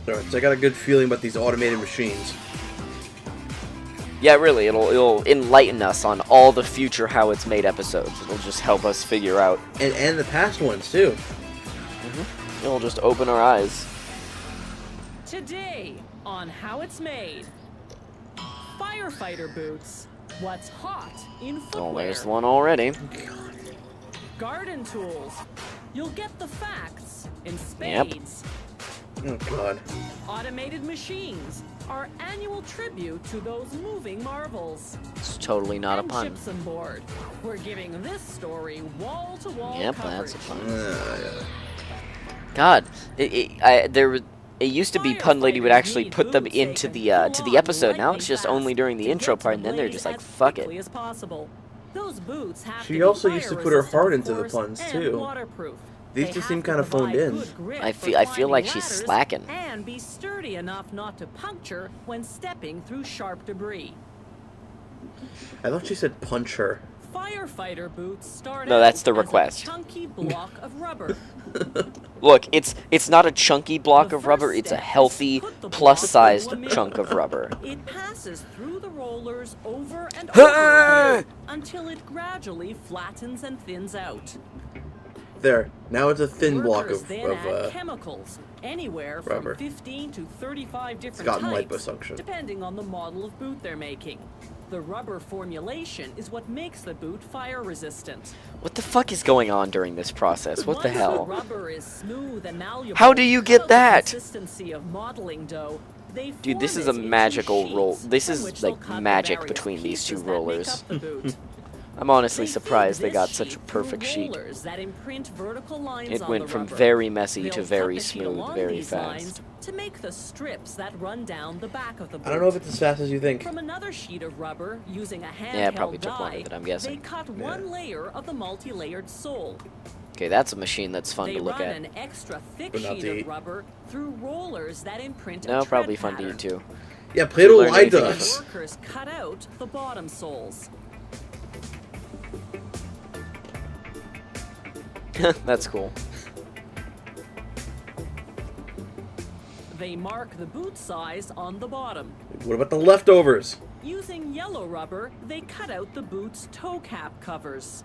Alright, so I got a good feeling about these automated machines. Yeah, really, it'll enlighten us on all the future How It's Made episodes. It'll just help us figure out. And the past ones, too. Mm-hmm. It'll just open our eyes. Today on How It's Made. Firefighter boots. What's hot in footwear? Oh, there's one already. Garden tools. You'll get the facts in spades. Oh, God. Automated machines. Our annual tribute to those moving marvels. It's totally not a pun. Gypsum board. We're giving this story wall-to-wall Yep, coverage. that's a pun. Yeah. God, it used to be Pun Lady would actually put them into the episode. Now it's just only during the intro part, and then they're just like, fuck it. She also used to put her heart into the puns, too. These just seem kind of phoned in. I feel like she's slacking. And be sturdy enough not to puncture when stepping through sharp debris. I thought she said punch her. Firefighter boots start No, that's the out as a request. chunky block of rubber. Look, it's not a chunky block of rubber, it's a healthy, plus-sized chunk of rubber. It passes through the rollers over and over until it gradually flattens and thins out. There. Now it's a thin block Workers of then add chemicals, anywhere rubber. from 15 to 35 different It's gotten types, liposuction. depending on the model of boot they're making. The rubber formulation is what makes the boot fire resistant. What the fuck is going on during this process? What the Once hell? rubber is smooth and malleable, How do you get without the that? consistency of modeling dough, they Dude, this form is it a into magical sheets roll. This from is which they'll like cut the magic various between these two pieces that make rollers. up the boot. I'm honestly They feed surprised they this got such a sheet through perfect sheet. rollers that imprint vertical lines It on went the from rubber. very messy to They'll very cut the sheet smooth along very these fast. lines to make the strips that run down the back of the boot. I don't know if it's as fast as you think. From another sheet of rubber, using a handheld Yeah, it probably took die, longer than I'm guessing. they cut one layer of the multi-layered sole. Okay, that's a machine that's fun They to look run at. an extra thick But not sheet to of eat. rubber through rollers that imprint a No, tread probably fun to pattern. eat too. Yeah, Play-Doh learn Lie anything does. Workers cut out the bottom soles. That's cool. They mark the boot size on the bottom. What about the leftovers? Using yellow rubber, they cut out the boot's toe cap covers.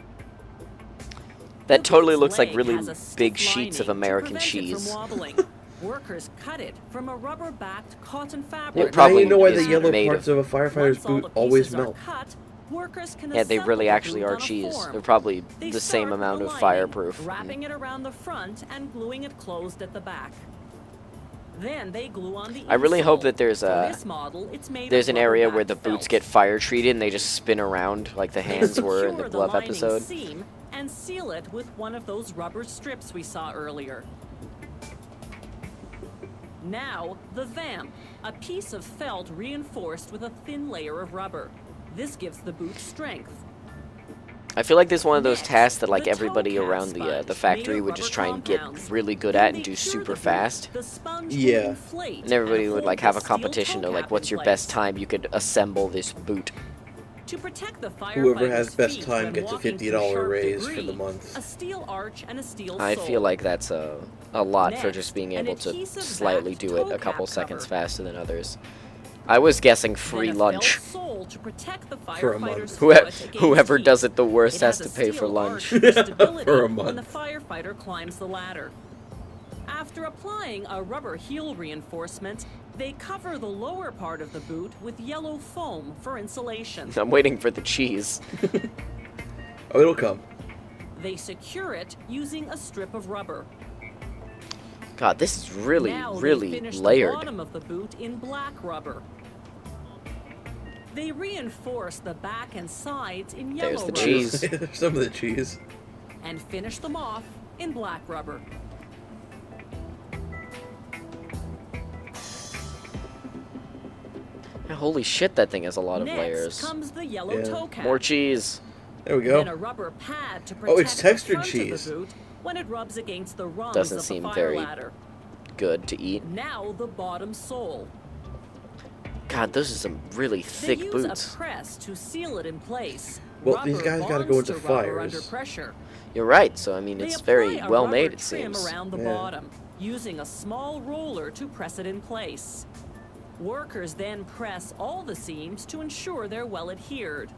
That The totally boot's looks like leg really has a stiff big sheets of lining to American prevent it cheese. from wobbling. Workers cut it from a rubber-backed cotton It fabric. probably now you know why the is yellow made parts of- of a firefighter's Once all boot the always pieces are melt. cut, workers can Yeah, they assemble really the actually boot are on a cheese. form. They're probably They the same start with amount the of lining, fireproof. wrapping it around the front and gluing it closed at the back. Then they glue on the I really hope insole. that there's For a this model, it's made there's of an area where rubber-backed the boots felt. get fire treated and they just spin around like the hands were in the Secure glove lining episode. seam and seal it with one of those rubber strips we saw earlier. Now, the vamp, a piece of felt reinforced with a thin layer of rubber. This gives the boot strength. I feel like this is one of those Next, tasks that like the everybody toe cap around the sponge, factory made of would just rubber try and get compounds. really good When at and they do cure super the boot, fast. the sponge will Yeah. inflate And everybody would hold like the have a steel competition toe to like cap what's in your best place. time you could assemble this boot. To protect the Whoever has firefighter's best feet time when gets a walking through $50 sharp raise for debris, the month. A steel arch and a steel I sole. feel like that's a lot for Next, just being an able to adhesive slightly backed do it toe a couple cap seconds cover. faster than others. I was guessing free Then a lunch. felt sole to protect the For a month. firefighter's Whoever, foot against whoever heat. does it the worst It has has to a pay for steel lunch. arch for stability For a when the month. firefighter climbs the ladder. After applying a rubber heel reinforcement, they cover the lower part of the boot with yellow foam for insulation. I'm waiting for the cheese. Oh, it'll come. They secure it using a strip of rubber. God, this is really, Now they really finish the layered. bottom of the boot in black rubber. They reinforce the back and sides in yellow There's the rubber. cheese. There's some of the cheese. And finish them off in black rubber. Holy shit, that thing has a lot of Next layers. comes the yellow Yeah. toe cap. More cheese. There we Then go. a rubber pad to Oh, it's protect textured the front cheese. of the boot when it rubs against the rungs Doesn't of seem the fire very- ladder. Good to eat. Now the bottom sole. God, those are some really thick they use boots. a press to seal it in place. Well, these Rubber guys gotta go bonds into to rubber fires. under pressure. You're right, so I mean, They it's apply very a well rubber made, it trim seems. around the Yeah. bottom. using a small roller to press it in place. Workers then press all the seams to ensure they're well adhered.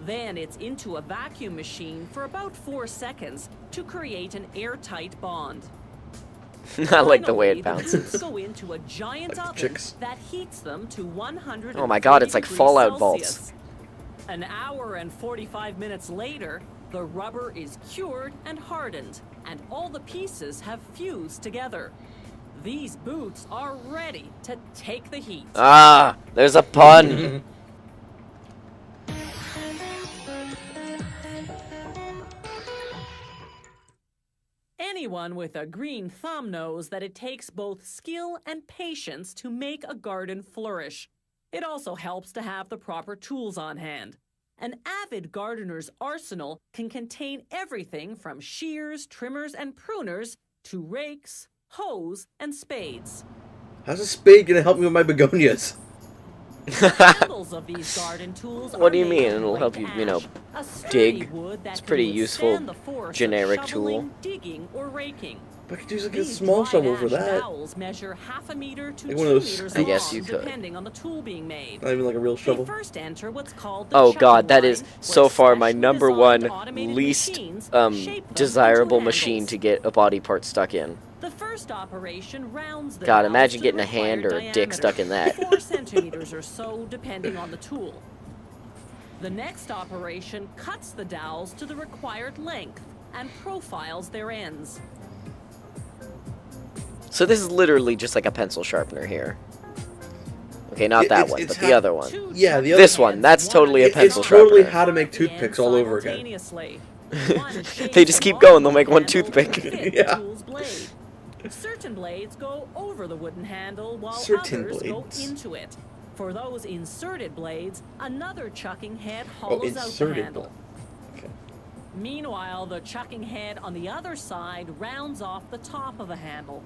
Then it's into a vacuum machine for about 4 seconds to create an airtight bond. I like the way it Finally, the boots bounces. go into a giant Like the oven chicks. that heats them to 100. Oh my god, it's like Fallout vaults. An hour and 45 minutes later, the rubber is cured and hardened, and all the pieces have fused together. These boots are ready to take the heat. Ah, there's a pun. Anyone with a green thumb knows that it takes both skill and patience to make a garden flourish. It also helps to have the proper tools on hand. An avid gardener's arsenal can contain everything from shears, trimmers, and pruners to rakes, hoes, and spades. How's a spade gonna help me with my begonias? The handles of these garden tools What are do you made mean? of It'll white help you, you know, ash, a sturdy dig. wood that It's can pretty useful, withstand the force of generic shoveling, tool. digging, or raking. But I could use like a These small dried shovel for ash that. dowels measure half a meter to Like 2 one of those meters I guess long, you could. depending on the tool being made. Not even like a real They shovel. first enter what's called the Oh chucking god, that line, is where so far my specially number designed one automated least machines shape them into desirable machine handles. to get a body part stuck in. The first operation rounds the God, dowels imagine to the getting a hand required or a dick diameter, stuck in that. 4 centimeters or so, depending on the tool. The next operation cuts the dowels to the required length and profiles their ends. So this is literally just like a pencil sharpener here. Okay, not It- that it's- one, it's but the how- other one. Two Yeah, the chucking other- This one, heads, that's totally a one pencil It's totally sharpener. how to make toothpicks all over again. Simultaneously. One shapes They just the keep bottom going, they'll of make the one handle toothpick. to fit the Yeah. tool's blade. Certain blades go over the wooden handle while Certain others blades. go into it. For those inserted blades, another chucking head Oh, hollows out the inserted. handle. Okay. Meanwhile, the chucking head on the other side rounds off the top of the handle.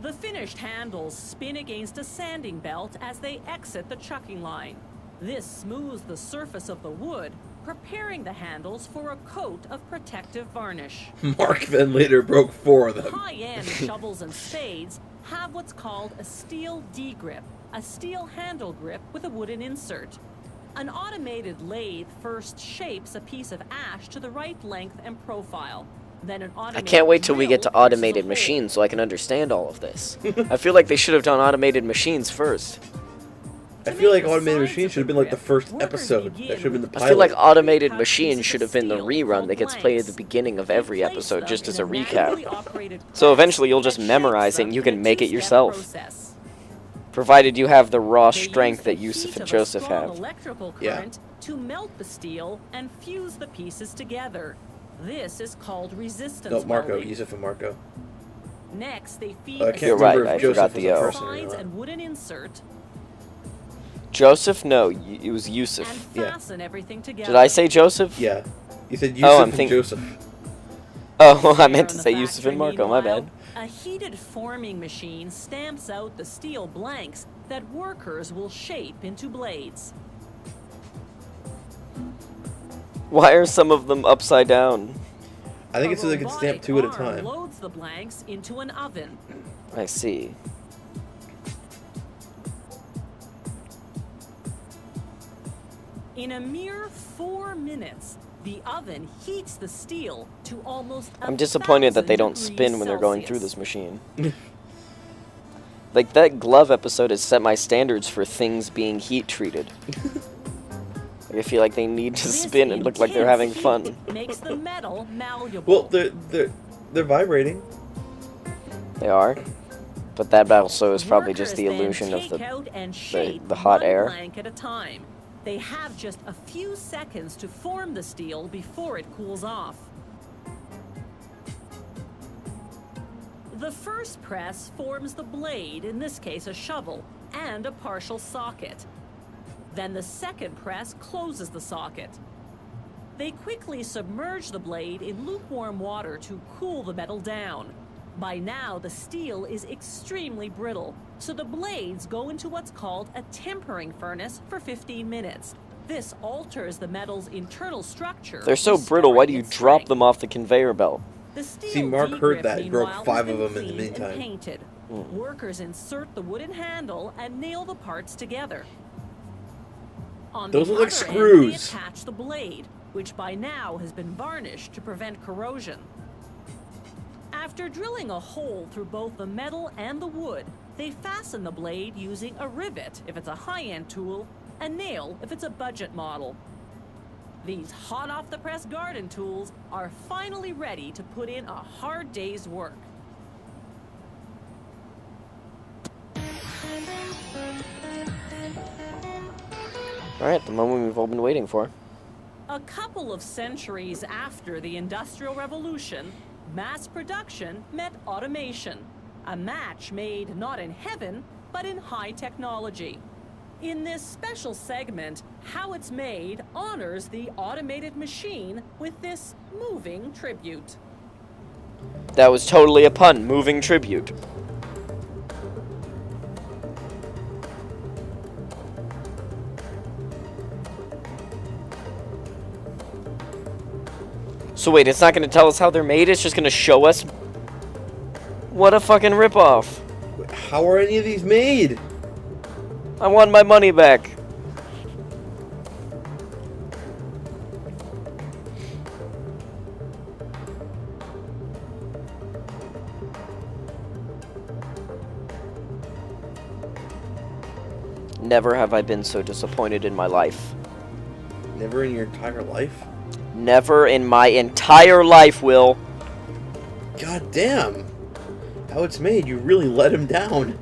The finished handles spin against a sanding belt as they exit the chucking line. This smooths the surface of the wood, preparing the handles for a coat of protective varnish. Mark then later broke 4 of them. High-end shovels and spades have what's called a steel D-grip, a steel handle grip with a wooden insert. An automated lathe first shapes a piece of ash to the right length and profile. Then an I automated can't wait till we get to drill pierces a automated hole. machines so I can understand all of this. I feel like they should have done automated machines first. I To feel make like the automated sides machines of should have the been like the grip, first workers episode. begin That should have been the with pilot. I feel like automated cut machines pieces should of have been the steel rerun called that gets played at the blanks. beginning of They every place episode them just in as a manually recap. operated So press eventually you'll just that memorize shapes it and you them can in a make it two-step yourself. process. Provided you have the raw They strength that use the Yusuf heat and of a Joseph strong have. electrical Yeah. current to melt the steel and fuse the pieces together. This is called resistance No, Marco. welding. Yusuf and Marco. Next, they feed I a can't You're remember right, if I Joseph forgot was the a O. person or sides not. and wooden insert Joseph? No, it was and Yusuf. Yeah. fasten everything together. Did I say Joseph? Yeah. You said Oh, Yusuf I'm and thinking- Joseph. Oh, I There meant to in the say Yusuf factory, and Marco, my bad. meanwhile, a heated forming machine stamps out the steel blanks that workers will shape into blades. Why are some of them upside down? I think it's so they can stamp 2 at a robotic arm time. loads the blanks into an oven. I see. In a mere 4 minutes, the oven heats the steel to almost I'm disappointed that they 1,000 don't spin when they're going through Celsius. this machine. Like, that glove episode has set my standards for things being heat treated. Like, I feel like they need to This spin and look like they're having intense fun. heat makes the metal malleable. Well, they're vibrating. They are. But that also is probably Workers just the then illusion of take out and the shape hot one air. blank at a time. They have just a few seconds to form the steel before it cools off. The first press forms the blade, in this case a shovel, and a partial socket. Then the second press closes the socket. They quickly submerge the blade in lukewarm water to cool the metal down. By now, the steel is extremely brittle, so the blades go into what's called a tempering furnace for 15 minutes. This alters the metal's internal structure. They're so brittle, why do you restoring its drop strength. them off the conveyor belt? The steel See, Mark heard degrip, that and broke meanwhile, 5 has of been them in the cleaned and meantime. painted. Workers insert the wooden handle and nail the parts together. On Those the look like other end, screws. they attach the blade, which by now has been varnished to prevent corrosion. After drilling a hole through both the metal and the wood, they fasten the blade using a rivet if it's a high-end tool, a nail if it's a budget model. These hot-off-the-press garden tools are finally ready to put in a hard day's work. Alright, the moment we've all been waiting for. A couple of centuries after the Industrial Revolution, mass production met automation, a match made not in heaven, but in high technology. In this special segment, How It's Made honors the automated machine with this moving tribute. That was totally a pun. Moving tribute. So wait, it's not going to tell us how they're made, it's just going to show us? What a fucking ripoff. How are any of these made? I want my money back. Never have I been so disappointed in my life. Never in your entire life? Never in my entire life, Will. God damn. How It's Made, you really let him down.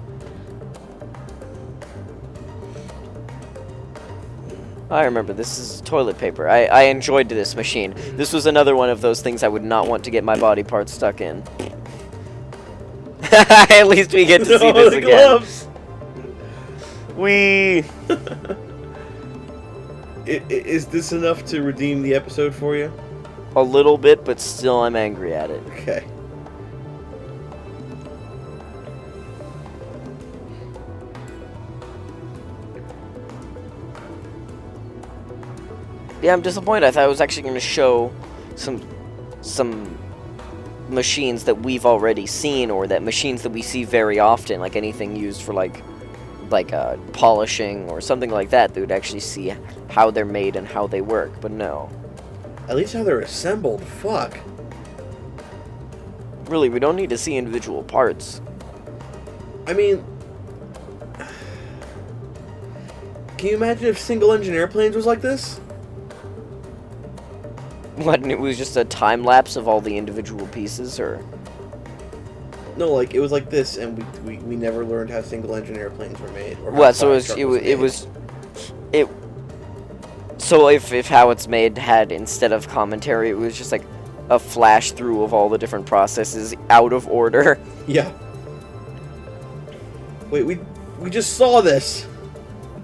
I remember, this is toilet paper. I enjoyed this machine. This was another one of those things I would not want to get my body parts stuck in. At least we get to see this the again. Gloves. Is this enough to redeem the episode for you? A little bit, but still I'm angry at it. Okay. Yeah, I'm disappointed. I thought it was actually going to show some machines that we've already seen, or that machines that we see very often, like anything used for like polishing or something like that. They would actually see how they're made and how they work, but no. At least how they're assembled. Fuck. Really, we don't need to see individual parts. I mean, can you imagine if single-engine airplanes was like this? What, and it was just a time lapse of all the individual pieces, or? No, like it was like this, and we never learned how single-engine airplanes were made. Or how What? So a fire truck was made. So if How It's Made had, instead of commentary, it was just like a flash through of all the different processes out of order. Yeah. Wait, we just saw this.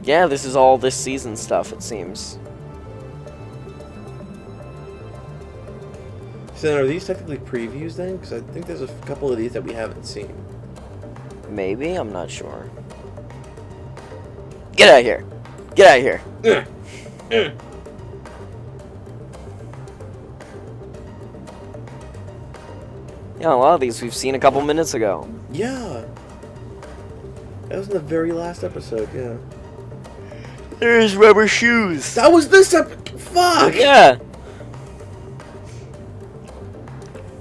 Yeah, this is all this season stuff, it seems. So then are these technically previews then? Because I think there's a couple of these that we haven't seen. Maybe? I'm not sure. Get out of here! Get out of here! Yeah, a lot of these we've seen a couple minutes ago. Yeah. That was in the very last episode, yeah. There's rubber shoes! That was this fuck! Yeah!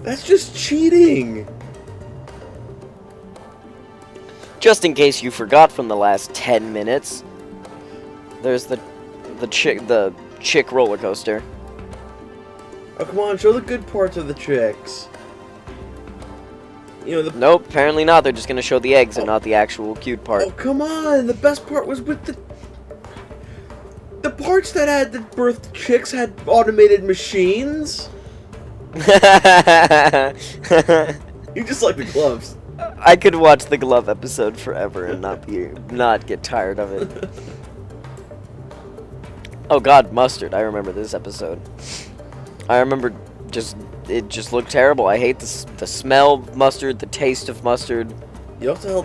That's just cheating! Just in case you forgot from the last 10 minutes, there's the chick roller coaster. Oh, come on, show the good parts of the chicks. You know, the... Nope, apparently not. They're just gonna show the eggs and not the actual cute part. Oh, come on! The best part was with the parts that birthed chicks had automated machines. You just like the gloves. I could watch the glove episode forever and not get tired of it. Oh god, mustard. I remember this episode. I remember it just looked terrible. I hate the smell of mustard, the taste of mustard. You also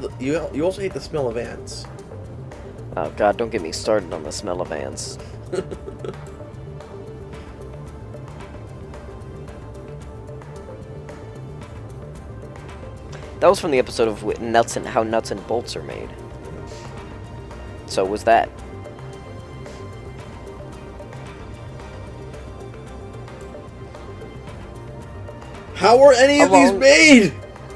hate the smell of ants. Oh god, don't get me started on the smell of ants. That was from the episode of how nuts and bolts are made. So was that. How are any of these made?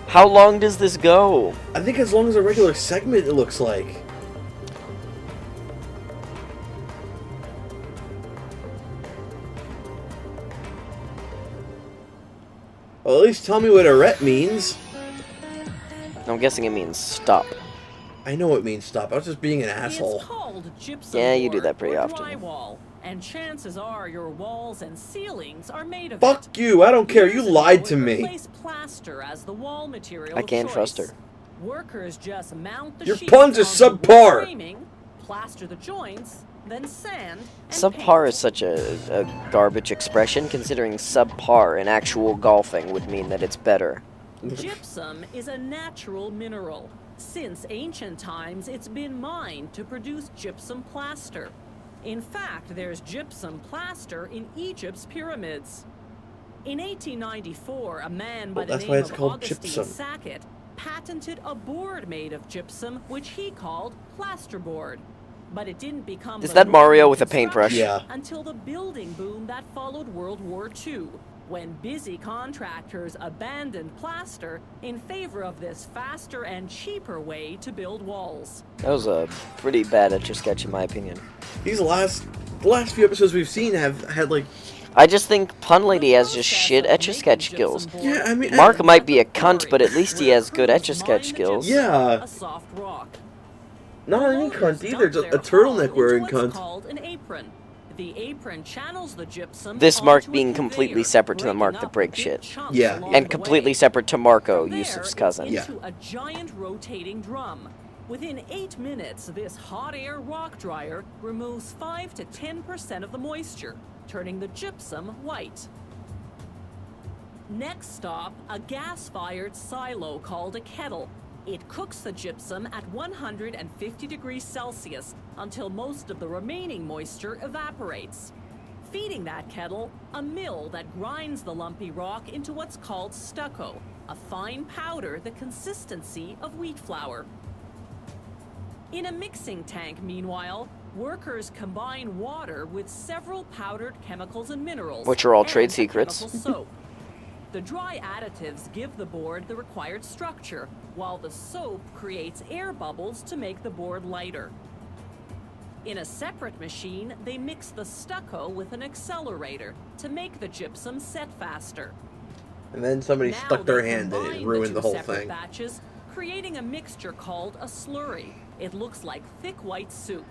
How long does this go? I think as long as a regular segment, it looks like. Well, at least tell me what arret means. I'm guessing it means stop. I know it means stop. I was just being an asshole. It's called gypsum Yeah, you do board that pretty or often. drywall, and chances are your walls and ceilings are made of Fuck you! I don't care. You lied to me. Replace plaster as the wall material I of can't choice. trust her. Workers just mount the Your sheets puns are onto wood subpar. framing, plaster the joints, then sand. And Subpar paint. is such a garbage expression, considering subpar in actual golfing would mean that it's better. Gypsum is a natural mineral. Since ancient times, it's been mined to produce gypsum plaster. In fact, there's gypsum plaster in Egypt's pyramids. In 1894, a man by the that's name why it's of called Augustine gypsum. Sackett patented a board made of gypsum, which he called plasterboard. But it didn't become Is the that norm Mario in with a paintbrush? construction Yeah. until the building boom that followed World War II, when busy contractors abandoned plaster in favor of this faster and cheaper way to build walls. That was a pretty bad Etch-a-Sketch in my opinion. These the last few episodes we've seen have had like. I just think Pun Lady has just shit Etch-a-Sketch skills. Yeah, I mean. Mark might be a cunt, but at least he has good Etch-a-Sketch skills. Yeah. A soft rock. Not any cunt either. It's a turtleneck wearing cunt. Called an apron. The apron channels the gypsum. This Mark onto a being completely conveyor, separate to the breaking Mark up that breaks big shit. chunks Yeah. along And the completely way. separate to Marco, From there, Yusuf's it's cousin. Yeah. into a giant rotating drum. Within 8 minutes, this hot air rock dryer removes 5 to 10% of the moisture, turning the gypsum white. Next stop, a gas-fired silo called a kettle. It cooks the gypsum at 150 degrees Celsius until most of the remaining moisture evaporates. Feeding that kettle, a mill that grinds the lumpy rock into what's called stucco, a fine powder the consistency of wheat flour. In a mixing tank, meanwhile, workers combine water with several powdered chemicals and minerals, Which are all and trade a secrets. chemical soap. The dry additives give the board the required structure, while the soap creates air bubbles to make the board lighter. In a separate machine, they mix the stucco with an accelerator to make the gypsum set faster. And then somebody Now stuck their they hand and combine it ruined the two whole separate thing. batches, creating a mixture called a slurry. It looks like thick white soup.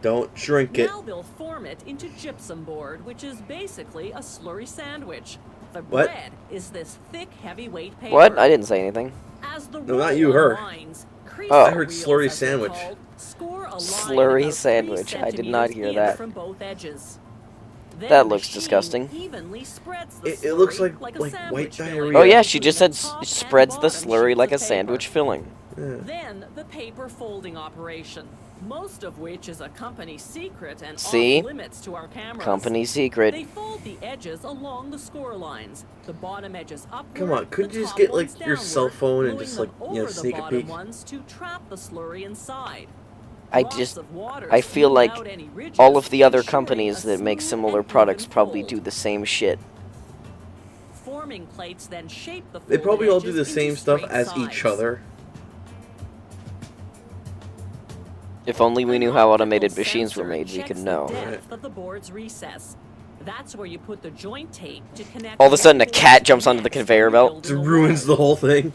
Don't shrink it. Now they'll form it into gypsum board, which is basically a slurry sandwich. The What? bread is this thick, heavyweight paper. What? I didn't say anything. As the No, not roll you, her. unwinds, crease Oh. I heard wheels, slurry as they're sandwich. called, score a line Slurry about 3 sandwich. I did not hear centimeters in that. From both edges. Then That the looks machine disgusting. evenly spreads the It looks slurry like a white sandwich diarrhea. filling Oh yeah, Yeah. she between just the said top and spreads the bottom slurry sheets like a of paper. sandwich filling. Yeah. Then the paper folding operation, most of which is a company secret and See? off limits to our cameras. Company They secret. fold the edges along the score lines. The bottom edges upward. Come on, couldn't the you just top get, ones like, your downward, cell phone and gluing just, them like, you know, over the sneak a bottom peek? ones to trap the slurry inside. I Lots just, of water I feel smooth like out any ridges, all of the other ensuring companies a that make smooth similar and products even probably fold. do the same shit. Forming plates then shape the They folded probably all do edges the into same stuff straight as sides. each other. If only we knew An how optical automated machines were sensor made, we checks could the know. depth of the board's recess. That's where you put the joint tape to connect. All of a sudden, a one cat board jumps onto the next conveyor to belt. It building a ruins the wall. whole thing.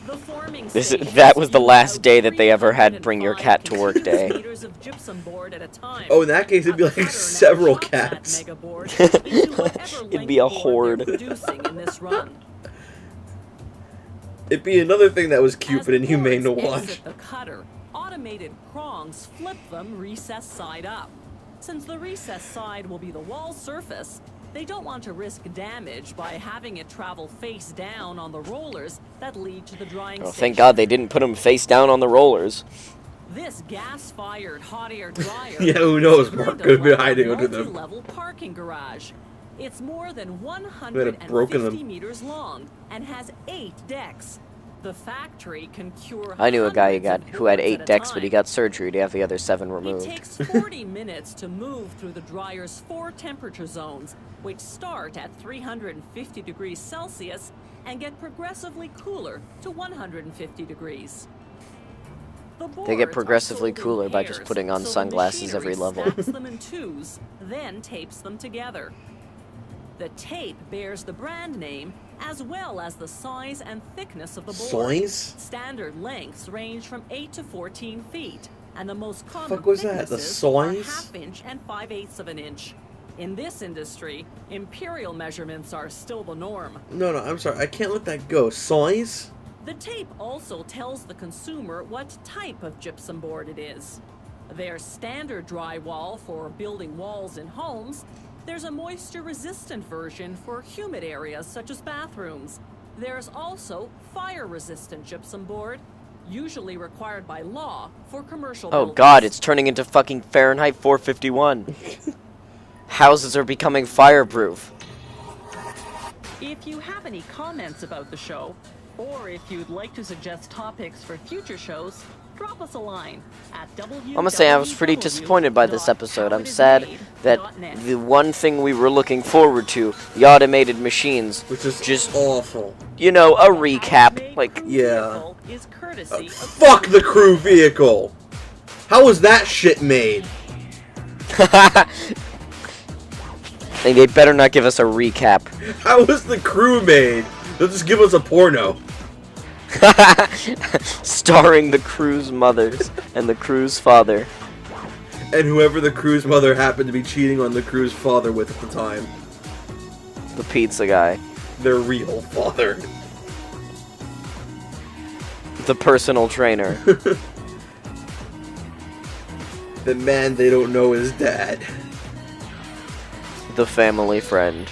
The forming That stations was the use last about day that they ever had Bring Your 305 Cat to Work Day. meters of gypsum board at a time. Oh, in that case, it'd be A like cutter now several chops that cats. mega board into whatever It'd be a length board horde. they're producing in this run. It'd be another thing that was cute As but the inhumane to boards watch. exit the cutter, automated prongs flip them recess side up. Since the recess side will be the wall surface, they don't want to risk damage by having it travel face down on the rollers that lead to the drying Oh, station. thank God they didn't put them face down on the rollers. This gas-fired hot air dryer Yeah, who knows? is Mark kind of could be like a hiding under them. multi-level parking garage. It's more than broken 150 them. meters long and has 8 decks. The factory can cure I knew a guy hundreds of who had boards 8 at a decks, but he time. got surgery to have the other 7 It removed. takes 40 minutes to move through the dryer's 4 temperature zones, which start at 350 degrees Celsius and get progressively cooler to 150 degrees. The They boards get are progressively sold in cooler by just pairs, putting on so the sunglasses every machinery level. stacks them in twos, then tapes them together. The tape bears the brand name as well as the size and thickness of the board. Size? Standard lengths range from 8 to 14 feet, and the most common Fuck was that? The thicknesses are size? ½ inch and 5/8 of an inch. In this industry, imperial measurements are still the norm. No, I'm sorry. I can't let that go. Size? The tape also tells the consumer what type of gypsum board it is. There's standard drywall for building walls in homes. There's a moisture-resistant version for humid areas such as bathrooms. There's also fire-resistant gypsum board, usually required by law for commercial Oh buildings. god, it's turning into fucking Fahrenheit 451. Houses are becoming fireproof. If you have any comments about the show, or if you'd like to suggest topics for future shows, drop us a line at I'm gonna say I was pretty disappointed by this episode. I'm sad that the one thing we were looking forward to, the automated machines, Which is just, awful. you know, a recap. Like, Yeah. Is courtesy of Fuck the crew vehicle! How was that shit made? they better not give us a recap. How was the crew made? They'll just give us a porno. Starring the crew's mothers and the crew's father. And whoever the crew's mother happened to be cheating on the crew's father with at the time. The pizza guy. Their real father. The personal trainer. The man they don't know is dad. The family friend.